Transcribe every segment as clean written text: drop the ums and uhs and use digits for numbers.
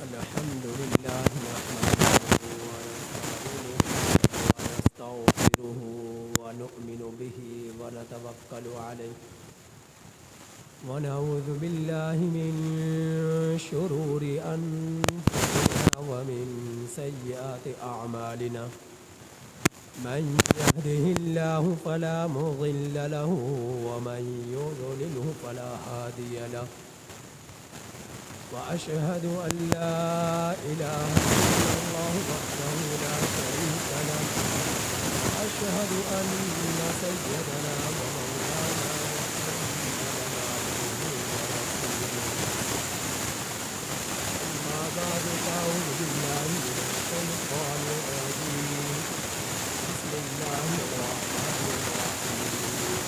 الحمد لله نحمده ونستعينه ونستغفره ونؤمن به ونتوكل عليه ونعوذ بالله من شرور أنفسنا ومن سيئات أعمالنا من يهده الله فلا مضل له ومن يضلله فلا هادي له وأشهد أن لا إله إلا الله وحده لا شريك له وأشهد أن سيدنا ومولانا محمدا عبده ورسوله أما بعد فأعوذ بالله من الشيطان الرجيم بسم الله الرحمن الرحيم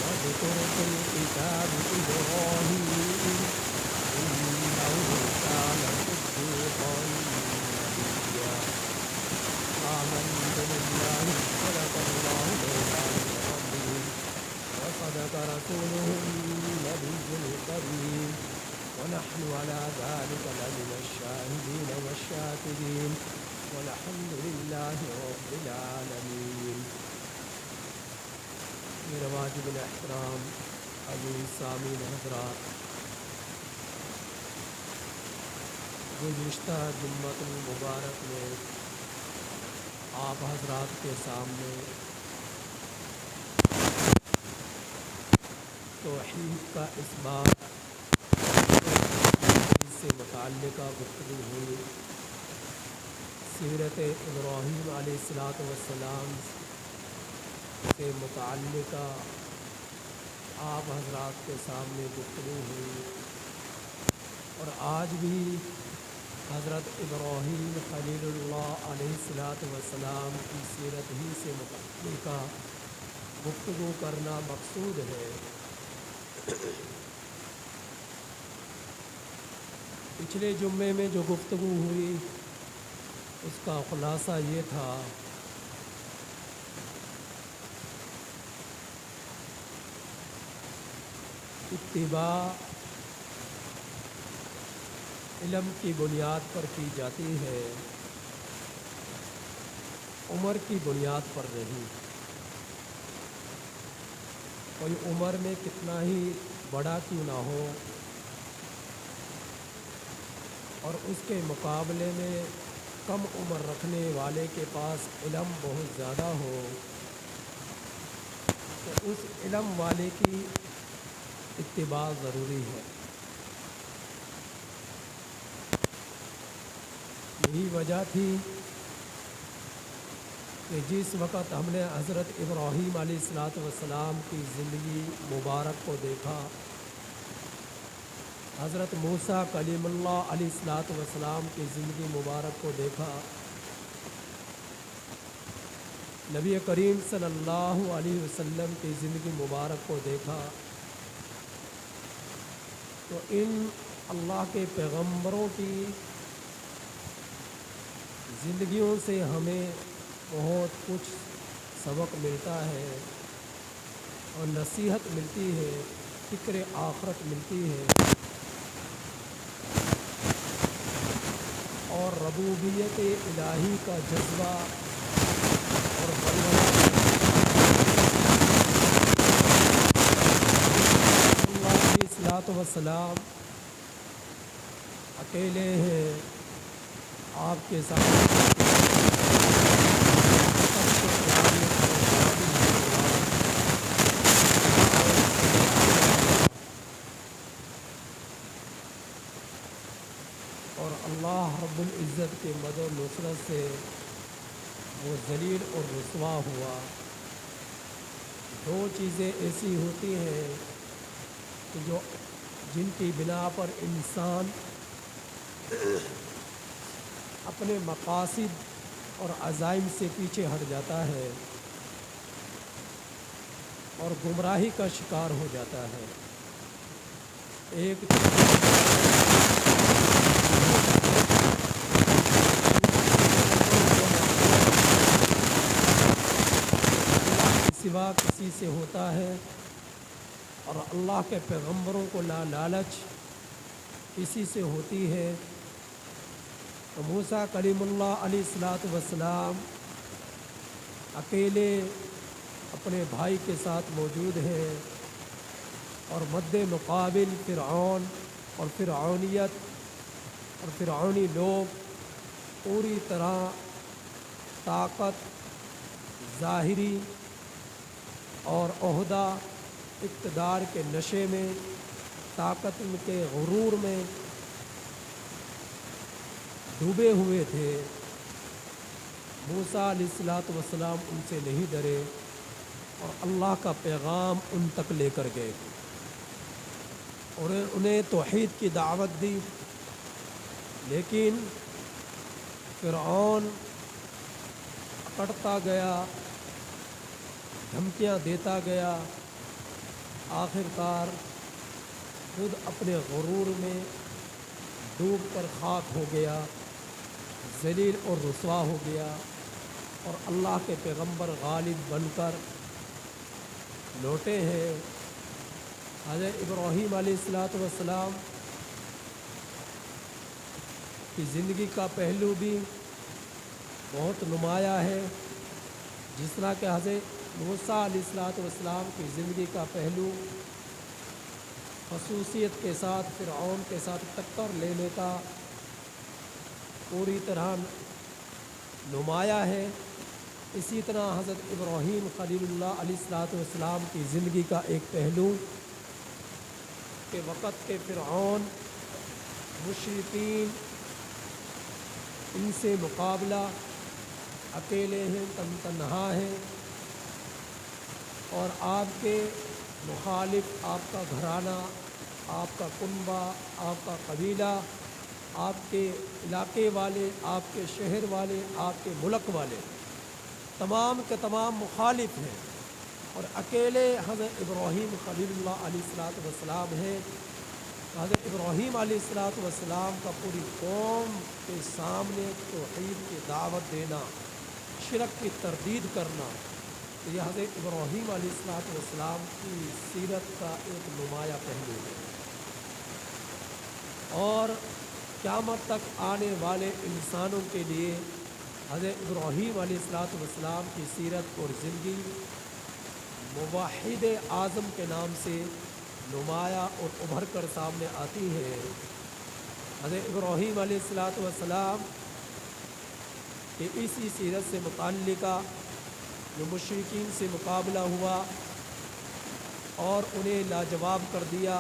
واذكر في الكتاب إبراهيم إنه كان صديقا نبيا آمنت بالله صدق الله مولانا العظيم وصدق رسوله النبي الكريم ونحن على ذلك لمن الشاهدين والشاكرين والحمد لله رب العالمين. میرے واجب الاحترام عزیز سامعین حضرات، گزشتہ جمعۃ المبارک میں آپ حضرات کے سامنے توحید کا اثبات سے متعلقہ گفتگو ہوئی. سیرت ابراہیم علیہ السلام سے متعلقہ آپ حضرات کے سامنے گفتگو ہوئی، اور آج بھی حضرت ابراہیم خلیل اللہ علیہ السلام کی سیرت ہی سے متعلقہ گفتگو کرنا مقصود ہے. پچھلے جمعے میں جو گفتگو ہوئی اس کا خلاصہ یہ تھا اتباع علم کی بنیاد پر کی جاتی ہے، عمر کی بنیاد پر نہیں. کوئی عمر میں کتنا ہی بڑا کیوں نہ ہو اور اس کے مقابلے میں کم عمر رکھنے والے کے پاس علم بہت زیادہ ہو تو اس علم والے کی اتباع ضروری ہے. یہی وجہ تھی کہ جس وقت ہم نے حضرت ابراہیم علیہ السلام کی زندگی مبارک کو دیکھا، حضرت موسیٰ کلیم اللہ علیہ السلام کی زندگی مبارک کو دیکھا، نبی کریم صلی اللہ علیہ وسلم کی زندگی مبارک کو دیکھا، تو ان اللہ کے پیغمبروں کی زندگیوں سے ہمیں بہت کچھ سبق ملتا ہے اور نصیحت ملتی ہے، فکر آخرت ملتی ہے اور ربوبیت الہی کا جذبہ اور اللہ علیہ السلام اکیلے ہیں، آپ کے ساتھ اور اللہ رب العزت کے مدد و نصرت سے وہ ذلیل اور رسوا ہوا. دو چیزیں ایسی ہوتی ہیں کہ جن کی بنا پر انسان اپنے مقاصد اور عزائم سے پیچھے ہٹ جاتا ہے اور گمراہی کا شکار ہو جاتا ہے. ایک سوا کسی سے ہوتا ہے اور اللہ کے پیغمبروں کو لا لالچ اسی سے ہوتی ہے۔ تو موسیٰ کلیم اللہ علیہ الصلاۃ والسلام اکیلے اپنے بھائی کے ساتھ موجود ہیں، اور مد مقابل فرعون اور فرعونیت اور فرعونی لوگ پوری طرح طاقت، ظاہری اور عہدہ، اقتدار کے نشے میں، طاقت کے غرور میں ڈوبے ہوئے تھے۔ موسیٰ علیہ الصلاۃ والسلام ان سے نہیں ڈرے اور اللہ کا پیغام ان تک لے کر گئے اور انہیں توحید کی دعوت دی، لیکن فرعون اکڑتا گیا، دھمکیاں دیتا گیا، آخر کار خود اپنے غرور میں ڈوب کر خاک ہو گیا، ذلیل اور رسوا ہو گیا، اور اللہ کے پیغمبر غالب بن کر لوٹے ہیں۔ حضرت ابراہیم علیہ الصلاۃ والسلام کی زندگی کا پہلو بھی بہت نمایاں ہے، جس طرح کہ حضرت موسیٰ علیہ الصلاۃ والسلام کی زندگی کا پہلو خصوصیت کے ساتھ فرعون کے ساتھ ٹکر لینے کا پوری طرح نمایاں ہے، اسی طرح حضرت ابراہیم خلیل اللہ علیہ الصلاۃ والسلام کی زندگی کا ایک پہلو کہ وقت کے فرعون، مشرکین، ان سے مقابلہ اکیلے ہیں، تنہا ہیں، اور آپ کے مخالف، آپ کا گھرانہ، آپ کا کنبہ، آپ کا قبیلہ، آپ کے علاقے والے، آپ کے شہر والے، آپ کے ملک والے تمام کے تمام مخالف ہیں، اور اکیلے حضرت ابراہیم خلیل اللہ علیہ الصلاۃ والسلام ہیں۔ حضرت ابراہیم علیہ الصلاۃ والسلام کا پوری قوم کے سامنے توحید کی دعوت دینا، شرک کی تردید کرنا، یہ حضرت ابراہیم علیہ الصلاۃ والسلام کی سیرت کا ایک نمایاں پہلو ہے، اور قیامت تک آنے والے انسانوں کے لیے حضرت ابراہیم علیہ الصلاۃ والسلام کی سیرت اور زندگی موحد اعظم کے نام سے نمایاں اور ابھر کر سامنے آتی ہے۔ حضرت ابراہیم علیہ الصلاۃ والسلام کہ اسی سیرت سے متعلقہ جو مشرکین سے مقابلہ ہوا اور انہیں لاجواب کر دیا،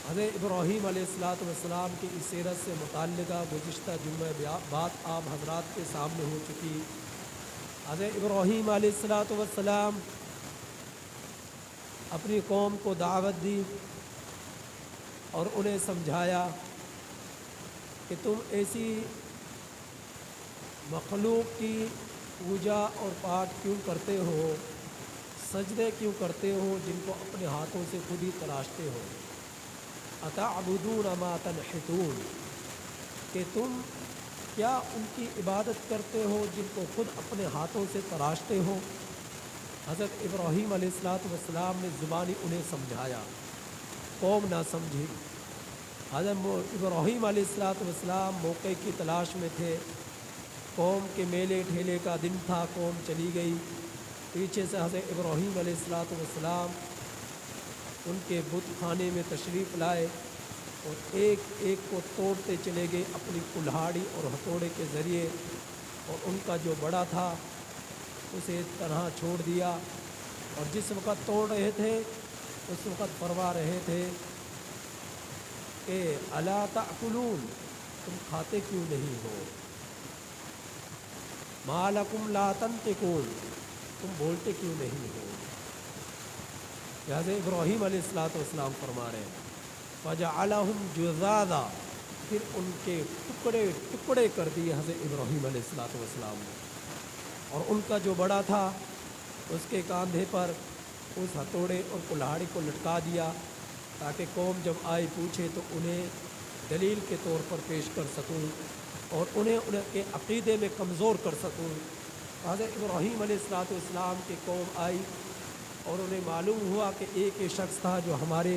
حضرت ابراہیم علیہ الصلاۃ والسلام کی اس سیرت سے متعلقہ گزشتہ جمعہ بات آپ حضرات کے سامنے ہو چکی۔ حضرت ابراہیم علیہ الصلاۃ والسلام اپنی قوم کو دعوت دی اور انہیں سمجھایا کہ تم ایسی مخلوق کی پوجا اور پاٹ کیوں کرتے ہو، سجدے کیوں کرتے ہو، جن کو اپنے ہاتھوں سے خود ہی تراشتے ہو۔ اتعبدون ما تنحتون، کہ تم کیا ان کی عبادت کرتے ہو جن کو خود اپنے ہاتھوں سے تراشتے ہو۔ حضرت ابراہیم علیہ الصلاۃ والسلام نے زبانی انہیں سمجھایا، قوم نہ سمجھی۔ حضرت ابراہیم علیہ الصلاۃ والسلام موقع کی تلاش میں تھے، قوم کے میلے ٹھیلے کا دن تھا، قوم چلی گئی، پیچھے سے حضرت ابراہیم علیہ الصلاۃ والسلام ان کے بت خانے میں تشریف لائے اور ایک ایک کو توڑتے چلے گئے اپنی کلہاڑی اور ہتھوڑے کے ذریعے، اور ان کا جو بڑا تھا اسے تنہا چھوڑ دیا، اور جس وقت توڑ رہے تھے اس وقت فرما رہے تھے کہ الا تأکلون، تم کھاتے کیوں نہیں ہو، ما لکم لا تنطقون، تم بولتے کیوں نہیں ہو۔ لہٰذا ابراہیم علیہ الصلاۃ والسلام فرما رہے ہیں فجعلہم جذاذا، پھر ان کے ٹکڑے ٹکڑے کر دیے حضرت ابراہیم علیہ الصلاۃ والسلام نے، اور ان کا جو بڑا تھا اس کے کاندھے پر اس ہتھوڑے اور کلہاڑی کو لٹکا دیا، تاکہ قوم جب آئی پوچھے تو انہیں دلیل کے طور پر پیش کر سکوں اور انہیں ان کے عقیدے میں کمزور کر سکوں۔ حضرت ابراہیم علیہ الصلاۃ والسلام کی قوم آئی اور انہیں معلوم ہوا کہ ایک شخص تھا جو ہمارے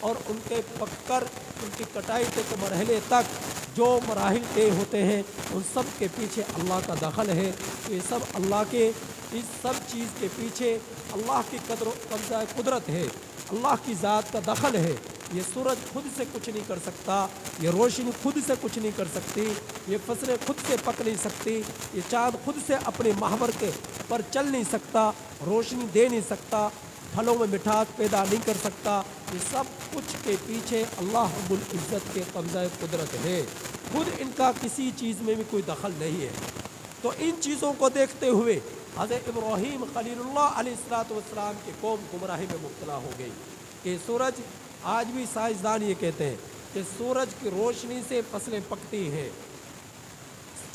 اور ان کے پک کر ان کی کٹائی کے مرحلے تک جو مراحل طے ہوتے ہیں ان سب کے پیچھے اللہ کا دخل ہے۔ یہ سب اللہ کے، اس سب چیز کے پیچھے اللہ کی قدر و قبضہ قدرت ہے، اللہ کی ذات کا دخل ہے۔ یہ سورج خود سے کچھ نہیں کر سکتا، یہ روشنی خود سے کچھ نہیں کر سکتی، یہ فصلیں خود سے پک نہیں سکتی، یہ چاند خود سے اپنے محور کے پر چل نہیں سکتا، روشنی دے نہیں سکتا، پھلوں میں مٹھاس پیدا نہیں کر سکتا۔ یہ سب کچھ کے پیچھے اللہ رب العزت کے قبضہ قدرت ہے، خود ان کا کسی چیز میں بھی کوئی دخل نہیں ہے۔ تو ان چیزوں کو دیکھتے ہوئے حضرت ابراہیم خلیل اللہ علیہ السلام کی قوم گمراہی میں مبتلا ہو گئی کہ سورج، آج بھی سائنسدان یہ کہتے ہیں کہ سورج کی روشنی سے فصلیں پکتی ہیں،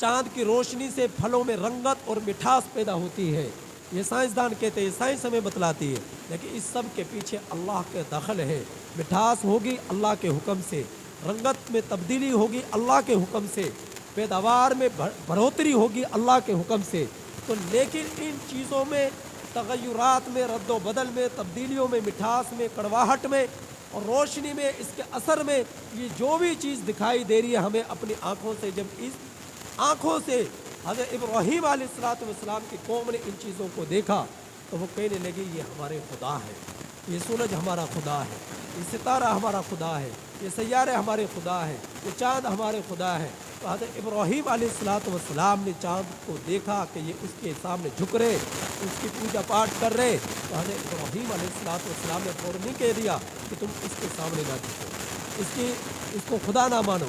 چاند کی روشنی سے پھلوں میں رنگت اور مٹھاس پیدا ہوتی ہے، یہ سائنسدان کہتے ہیں، سائنس ہمیں بتلاتی ہے۔ لیکن اس سب کے پیچھے اللہ کے دخل ہے۔ مٹھاس ہوگی اللہ کے حکم سے، رنگت میں تبدیلی ہوگی اللہ کے حکم سے، پیداوار میں بڑھوتری ہوگی اللہ کے حکم سے۔ تو لیکن ان چیزوں میں، تغیرات میں، رد و بدل میں، تبدیلیوں میں، مٹھاس میں، کڑواہٹ میں اور روشنی میں، اس کے اثر میں، یہ جو بھی چیز دکھائی دے رہی ہے ہمیں اپنی آنکھوں سے، جب اس آنکھوں سے حضرت ابراہیم علیہ السلام کی قوم نے ان چیزوں کو دیکھا تو وہ کہنے لگے یہ ہمارے خدا ہے، یہ سورج ہمارا خدا ہے، یہ ستارہ ہمارا خدا ہے، یہ سیارے ہمارے خدا ہے، یہ چاند ہمارے خدا ہے۔ تو حضرت ابراہیم علیہ السلام نے چاند کو دیکھا کہ یہ اس کے سامنے جھک رہے، اس کی پوجا پاٹ کر رہے، تو حضرت ابراہیم علیہ السلام نے فوراً نہیں کہہ دیا کہ تم اس کے سامنے نہ جھکو، اس کو خدا نہ مانو۔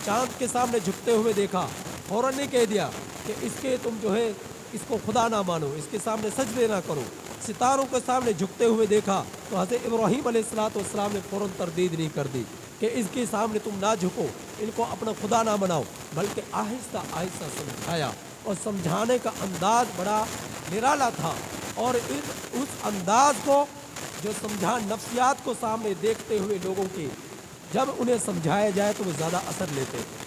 چاند کے سامنے جھکتے ہوئے دیکھا، فوراً نہیں کہہ دیا کہ اس کے تم جو ہے اس کو خدا نہ مانو، اس کے سامنے سجدے نہ کرو۔ ستاروں کے سامنے جھکتے ہوئے دیکھا تو حضرت ابراہیم علیہ السلام نے فوراً تردید نہیں کر دی کہ اس کے سامنے تم نہ جھکو، ان کو اپنا خدا نہ بناؤ، بلکہ آہستہ آہستہ سمجھایا، اور سمجھانے کا انداز بڑا نرالا تھا، اور اس انداز کو جو نفسیات کو سامنے دیکھتے ہوئے لوگوں کی جب انہیں سمجھایا جائے تو وہ زیادہ اثر لیتے ہیں۔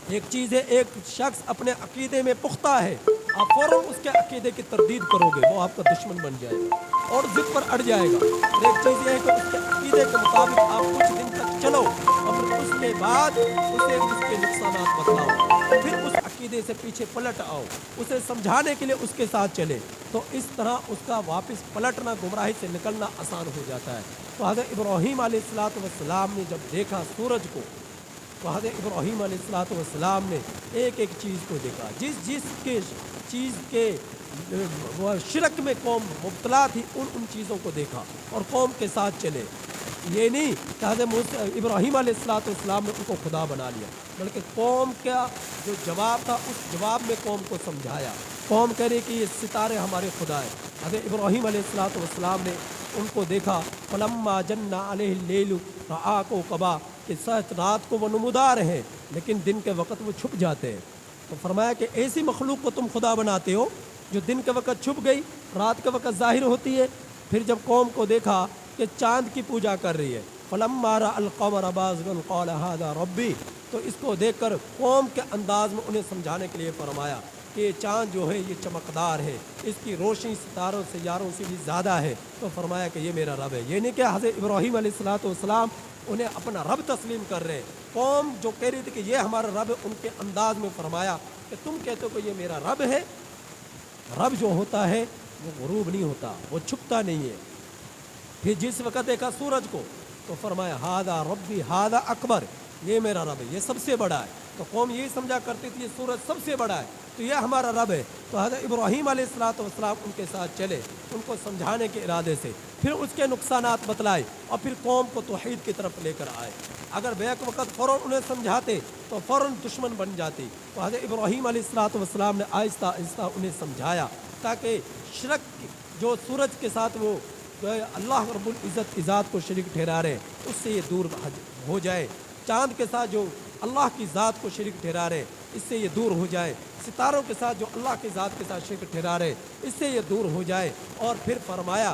ایک چیز ہے، ایک شخص اپنے عقیدے میں پختہ ہے، آپ فوراً اس کے عقیدے کی تردید کرو گے، وہ آپ کا دشمن بن جائے گا اور ضد پر اڑ جائے گا۔ اور ایک چیز یہ ہے کہ اس کے عقیدے کے مطابق آپ کچھ دن تک چلو اور پھر اس کے بعد اسے اس کے نقصانات بتلاؤ، پھر اس عقیدے سے پیچھے پلٹ آؤ، اسے سمجھانے کے لیے اس کے ساتھ چلے، تو اس طرح اس کا واپس پلٹنا، گمراہی سے نکلنا آسان ہو جاتا ہے۔ تو حضرت ابراہیم علیہ السلام نے جب دیکھا سورج کو، تو حضرت ابراہیم علیہ السلام نے ایک ایک چیز کو دیکھا، جس کے چیز کے وہ شرک میں قوم مبتلا تھی، ان چیزوں کو دیکھا اور قوم کے ساتھ چلے۔ یہ نہیں کہ حضرت ابراہیم علیہ السلام نے ان کو خدا بنا لیا، بلکہ قوم کا جو جواب تھا اس جواب میں قوم کو سمجھایا۔ قوم کہہ رہی کہ یہ ستارے ہمارے خدا ہیں۔ حضرت ابراہیم علیہ السلام نے ان کو دیکھا، فلما جن علیہ اللیل رآ کوکبا، کہ سچ رات کو وہ نمودار ہیں لیکن دن کے وقت وہ چھپ جاتے ہیں۔ تو فرمایا کہ ایسی مخلوق کو تم خدا بناتے ہو جو دن کے وقت چھپ گئی، رات کے وقت ظاہر ہوتی ہے۔ پھر جب قوم کو دیکھا کہ چاند کی پوجا کر رہی ہے، فلما رأى القمر بازغا قال هذا ربی، تو اس کو دیکھ کر قوم کے انداز میں انہیں سمجھانے کے لیے فرمایا کہ یہ چاند جو ہے یہ چمکدار ہے، اس کی روشنی ستاروں سیاروں سے بھی زیادہ ہے، تو فرمایا کہ یہ میرا رب ہے۔ یہ نہیں کہ حضرت ابراہیم علیہ السلام انہیں اپنا رب تسلیم کر رہے ہیں، قوم جو کہہ رہی تھی کہ یہ ہمارا رب ہے، ان کے انداز میں فرمایا کہ تم کہتے ہو کہ یہ میرا رب ہے۔ رب جو ہوتا ہے وہ غروب نہیں ہوتا، وہ چھپتا نہیں ہے۔ پھر جس وقت دیکھا سورج کو تو فرمایا ہاذا ربی ہاذا اکبر، یہ میرا رب ہے، یہ سب سے بڑا ہے۔ تو قوم یہی سمجھا کرتی تھی یہ سورج سب سے بڑا ہے تو یہ ہمارا رب ہے۔ تو حضرت ابراہیم علیہ السلام ان کے ساتھ چلے، ان کو سمجھانے کے ارادے سے، پھر اس کے نقصانات بتلائے اور پھر قوم کو توحید کی طرف لے کر آئے۔ اگر بیک وقت فوراً انہیں سمجھاتے تو فوراً دشمن بن جاتی۔ تو حضرت ابراہیم علیہ السلام نے آہستہ آہستہ انہیں سمجھایا تاکہ شرک جو سورج کے ساتھ وہ اللہ رب العزت کی ذات کو شریک ٹھہرا رہے اس سے یہ دور ہو جائے، چاند کے ساتھ جو اللہ کی ذات کو شریک ٹھہرا رہے اس سے یہ دور ہو جائے، ستاروں کے ساتھ جو اللہ کی ذات کے ساتھ شریک ٹھہرا رہے اس سے یہ دور ہو جائے۔ اور پھر فرمایا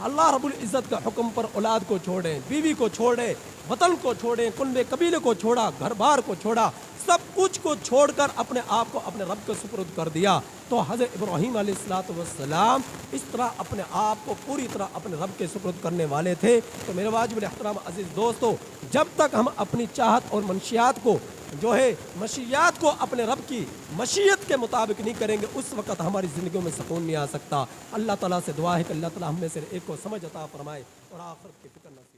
اللہ رب العزت کا حکم پر اولاد کو چھوڑیں، بیوی کو چھوڑیں، وطن کو چھوڑیں، کنبے قبیلے کو چھوڑا، گھر بار کو چھوڑا، سب کچھ کو چھوڑ کر اپنے آپ کو اپنے رب کے سپرد کر دیا. تو حضرت ابراہیم علیہ السلام اس طرح اپنے آپ کو پوری طرح اپنے رب کے سپرد کرنے والے تھے. تو میرے واجب الاحترام عزیز دوستو، جب تک ہم اپنی چاہت اور منشیات کو جو ہے مشیات کو اپنے رب کی مشیت کے مطابق نہیں کریں گے، اس وقت ہماری زندگیوں میں سکون نہیں آ سکتا. اللہ تعالیٰ سے دعا ہے کہ اللہ تعالیٰ ہم میں سے ایک کو سمجھ عطا فرمائے اور آخرت کی فکر نصیب